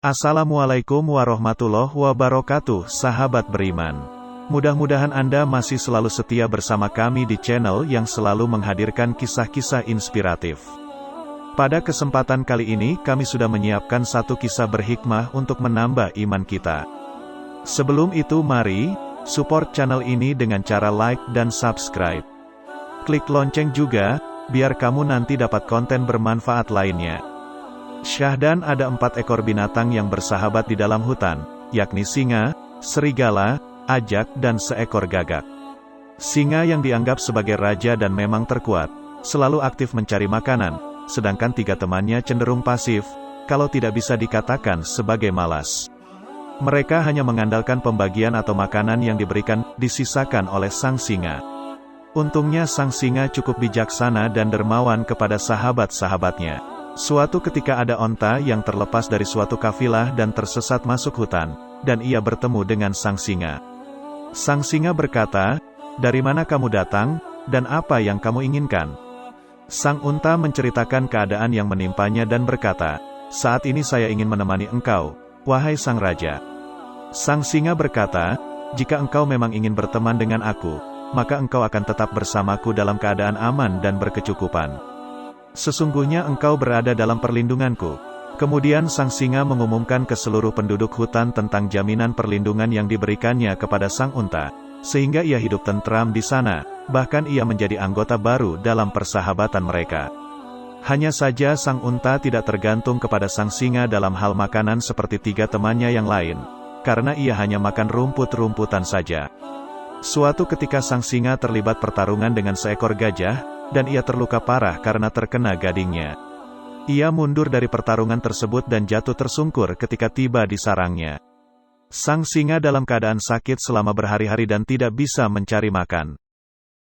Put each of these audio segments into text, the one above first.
Assalamualaikum warahmatullahi wabarakatuh, sahabat beriman. Mudah-mudahan Anda masih selalu setia bersama kami di channel yang selalu menghadirkan kisah-kisah inspiratif. Pada kesempatan kali ini kami sudah menyiapkan satu kisah berhikmah untuk menambah iman kita. Sebelum itu mari, support channel ini dengan cara like dan subscribe. Klik lonceng juga, biar kamu nanti dapat konten bermanfaat lainnya. Syahdan ada 4 ekor binatang yang bersahabat di dalam hutan, yakni singa, serigala, ajak dan seekor gagak. Singa yang dianggap sebagai raja dan memang terkuat, selalu aktif mencari makanan, sedangkan 3 temannya cenderung pasif, kalau tidak bisa dikatakan sebagai malas. Mereka hanya mengandalkan pembagian atau makanan yang diberikan, disisakan oleh sang singa. Untungnya sang singa cukup bijaksana dan dermawan kepada sahabat-sahabatnya. Suatu ketika ada onta yang terlepas dari suatu kafilah dan tersesat masuk hutan, dan ia bertemu dengan sang singa. Sang singa berkata, "Dari mana kamu datang, dan apa yang kamu inginkan?" Sang unta menceritakan keadaan yang menimpanya dan berkata, "Saat ini saya ingin menemani engkau, wahai sang raja." Sang singa berkata, "Jika engkau memang ingin berteman dengan aku, maka engkau akan tetap bersamaku dalam keadaan aman dan berkecukupan. Sesungguhnya engkau berada dalam perlindunganku." Kemudian sang singa mengumumkan ke seluruh penduduk hutan tentang jaminan perlindungan yang diberikannya kepada sang unta, sehingga ia hidup tentram di sana, bahkan ia menjadi anggota baru dalam persahabatan mereka. Hanya saja sang unta tidak tergantung kepada sang singa dalam hal makanan seperti 3 temannya yang lain, karena ia hanya makan rumput-rumputan saja. Suatu ketika sang singa terlibat pertarungan dengan seekor gajah, dan ia terluka parah karena terkena gadingnya. Ia mundur dari pertarungan tersebut dan jatuh tersungkur ketika tiba di sarangnya. Sang singa dalam keadaan sakit selama berhari-hari dan tidak bisa mencari makan.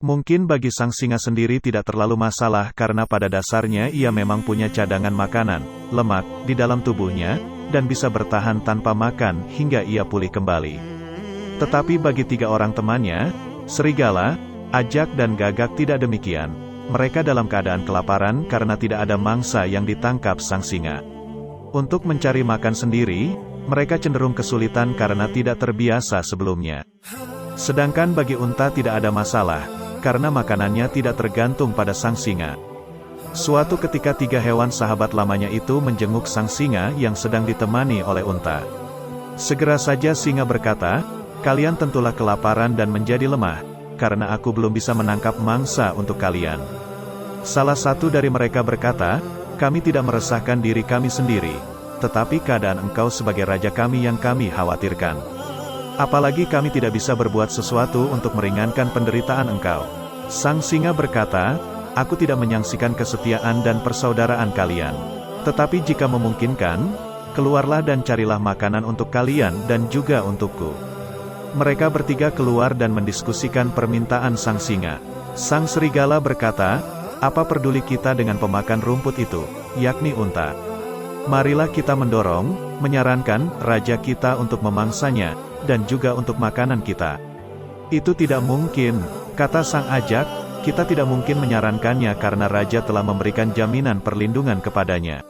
Mungkin bagi sang singa sendiri tidak terlalu masalah karena pada dasarnya ia memang punya cadangan makanan, lemak, di dalam tubuhnya, dan bisa bertahan tanpa makan hingga ia pulih kembali. Tetapi bagi 3 orang temannya, serigala, ajak dan gagak tidak demikian. Mereka dalam keadaan kelaparan karena tidak ada mangsa yang ditangkap sang singa. Untuk mencari makan sendiri, mereka cenderung kesulitan karena tidak terbiasa sebelumnya. Sedangkan bagi unta tidak ada masalah, karena makanannya tidak tergantung pada sang singa. Suatu ketika 3 hewan sahabat lamanya itu menjenguk sang singa yang sedang ditemani oleh unta. Segera saja singa berkata, "Kalian tentulah kelaparan dan menjadi lemah, karena aku belum bisa menangkap mangsa untuk kalian." Salah satu dari mereka berkata, "Kami tidak meresahkan diri kami sendiri, tetapi keadaan engkau sebagai raja kami yang kami khawatirkan. Apalagi kami tidak bisa berbuat sesuatu untuk meringankan penderitaan engkau." Sang singa berkata, "Aku tidak menyaksikan kesetiaan dan persaudaraan kalian. Tetapi jika memungkinkan, keluarlah dan carilah makanan untuk kalian dan juga untukku." Mereka bertiga keluar dan mendiskusikan permintaan sang singa. Sang serigala berkata, "Apa peduli kita dengan pemakan rumput itu, yakni unta? Marilah kita mendorong, menyarankan, raja kita untuk memangsanya, dan juga untuk makanan kita." "Itu tidak mungkin," kata sang ajak, "kita tidak mungkin menyarankannya karena raja telah memberikan jaminan perlindungan kepadanya."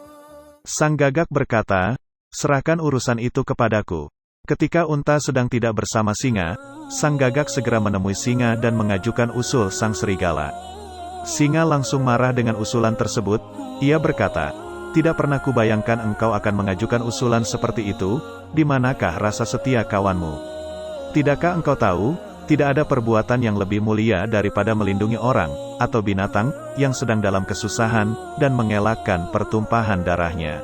Sang gagak berkata, "Serahkan urusan itu kepadaku." Ketika unta sedang tidak bersama singa, sang gagak segera menemui singa dan mengajukan usul sang serigala. Singa langsung marah dengan usulan tersebut. Ia berkata, "Tidak pernah kubayangkan engkau akan mengajukan usulan seperti itu. Di manakah rasa setia kawanmu? Tidakkah engkau tahu, tidak ada perbuatan yang lebih mulia daripada melindungi orang, atau binatang, yang sedang dalam kesusahan, dan mengelakkan pertumpahan darahnya."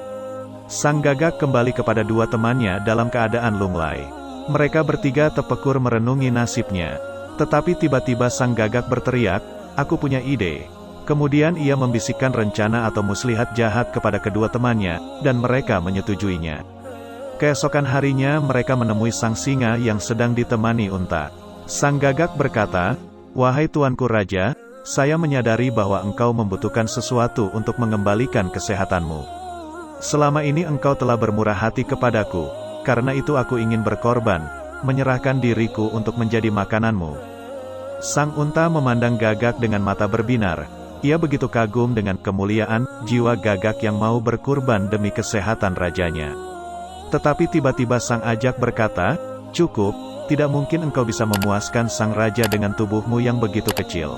Sang gagak kembali kepada 2 temannya dalam keadaan lunglai. Mereka bertiga terpekur merenungi nasibnya. Tetapi tiba-tiba sang gagak berteriak, "Aku punya ide." Kemudian ia membisikkan rencana atau muslihat jahat kepada kedua temannya, dan mereka menyetujuinya. Keesokan harinya mereka menemui sang singa yang sedang ditemani unta. Sang gagak berkata, "Wahai tuanku raja, saya menyadari bahwa engkau membutuhkan sesuatu untuk mengembalikan kesehatanmu. Selama ini engkau telah bermurah hati kepadaku, karena itu aku ingin berkorban, menyerahkan diriku untuk menjadi makananmu." Sang unta memandang gagak dengan mata berbinar. Ia begitu kagum dengan kemuliaan jiwa gagak yang mau berkurban demi kesehatan rajanya. Tetapi tiba-tiba sang Ajak berkata, "Cukup, tidak mungkin engkau bisa memuaskan sang raja dengan tubuhmu yang begitu kecil.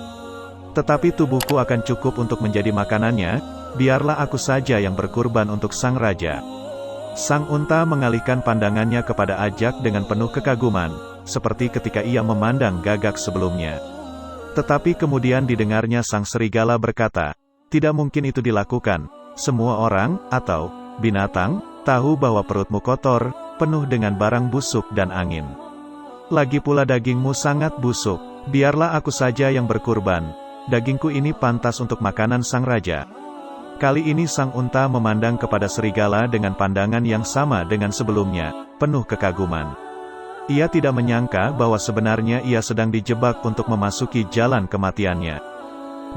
Tetapi tubuhku akan cukup untuk menjadi makanannya, biarlah aku saja yang berkurban untuk sang raja." Sang unta mengalihkan pandangannya kepada Ajak dengan penuh kekaguman, seperti ketika ia memandang Gagak sebelumnya. Tetapi kemudian didengarnya sang serigala berkata, "Tidak mungkin itu dilakukan. Semua orang, atau binatang, tahu bahwa perutmu kotor, penuh dengan barang busuk dan angin. Lagi pula dagingmu sangat busuk, biarlah aku saja yang berkurban. Dagingku ini pantas untuk makanan sang raja." Kali ini sang unta memandang kepada serigala dengan pandangan yang sama dengan sebelumnya, penuh kekaguman. Ia tidak menyangka bahwa sebenarnya ia sedang dijebak untuk memasuki jalan kematiannya.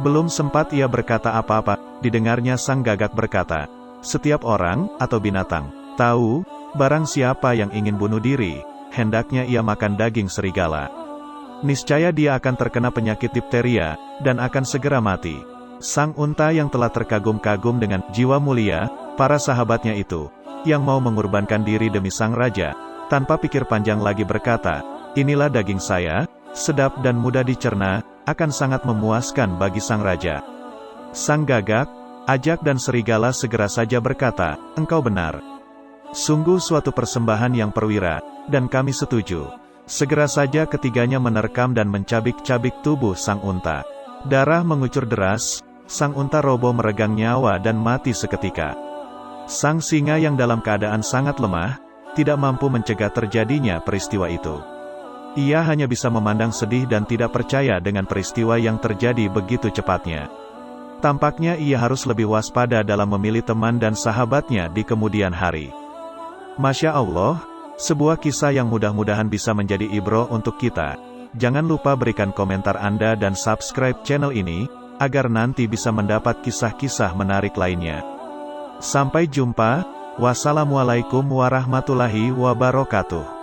Belum sempat ia berkata apa-apa, didengarnya sang Gagak berkata, "Setiap orang, atau binatang, tahu, barang siapa yang ingin bunuh diri, hendaknya ia makan daging serigala. Niscaya dia akan terkena penyakit difteria, dan akan segera mati." Sang unta yang telah terkagum-kagum dengan jiwa mulia, para sahabatnya itu, yang mau mengorbankan diri demi sang raja, tanpa pikir panjang lagi berkata, "Inilah daging saya, sedap dan mudah dicerna, akan sangat memuaskan bagi sang raja." Sang Gagak, Ajak dan serigala segera saja berkata, "Engkau benar. Sungguh suatu persembahan yang perwira, dan kami setuju." Segera saja ketiganya menerkam dan mencabik-cabik tubuh sang unta. Darah mengucur deras, sang unta roboh meregang nyawa dan mati seketika. Sang singa yang dalam keadaan sangat lemah, tidak mampu mencegah terjadinya peristiwa itu. Ia hanya bisa memandang sedih dan tidak percaya dengan peristiwa yang terjadi begitu cepatnya. Tampaknya ia harus lebih waspada dalam memilih teman dan sahabatnya di kemudian hari. Masya Allah, sebuah kisah yang mudah-mudahan bisa menjadi ibroh untuk kita. Jangan lupa berikan komentar Anda dan subscribe channel ini, agar nanti bisa mendapat kisah-kisah menarik lainnya. Sampai jumpa, wassalamualaikum warahmatullahi wabarakatuh.